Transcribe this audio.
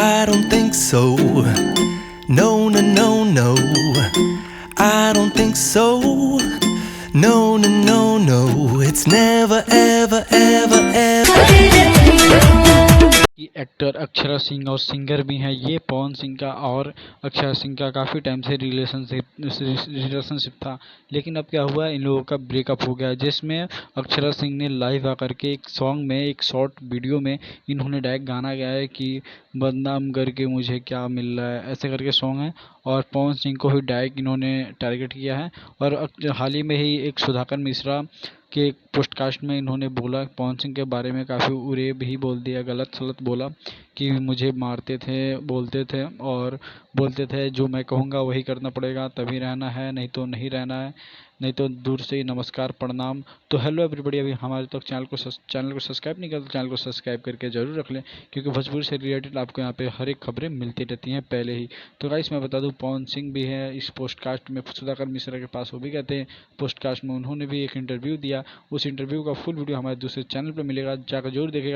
I don't think so. No, no, no, no. I don't think so. No, no, no, no. It's never, ever, ever, ever. कि actor Akshara Singh और singer भी हैं ये पवन सिंह का और अक्षरा सिंह का काफ़ी टाइम से रिलेशनशिप था, लेकिन अब क्या हुआ, इन लोगों का ब्रेकअप हो गया, जिसमें अक्षरा सिंह ने लाइव आकर के एक सॉन्ग में, एक शॉर्ट वीडियो में इन्होंने डायरेक्ट गाना गाया है कि बदनाम करके मुझे क्या मिल रहा है, ऐसे करके सॉन्ग है। और पवन सिंह को ही डायरेक्ट इन्होंने टारगेट किया है। और हाल ही में ही एक सुधाकर मिश्रा के पोस्टकास्ट में इन्होंने बोला, पवन सिंह के बारे में काफ़ी उरे भी बोल दिया, गलत सलत बोला कि मुझे मारते थे, बोलते थे और बोलते थे जो मैं कहूँगा वही करना पड़ेगा, तभी रहना है, नहीं तो नहीं रहना है, नहीं तो दूर से ही नमस्कार प्रणाम। तो हेलो एवरीबॉडी, अभी हमारे तक चैनल को सब्सक्राइब नहीं किया तो चैनल को सब्सक्राइब करके जरूर रख लें, क्योंकि भोजपुरी से रिलेटेड आपको यहाँ पे हर एक खबरें मिलती रहती हैं पहले ही। तो गाइस मैं बता दूं, पवन सिंह भी है इस पोस्टकास्ट में, सुधाकर मिश्रा के पास वो भी कहते हैं पोस्टकास्ट में, उन्होंने भी एक इंटरव्यू दिया। उस इंटरव्यू का फुल वीडियो हमारे दूसरे चैनल पर मिलेगा, जाकर जरूर देखेगा।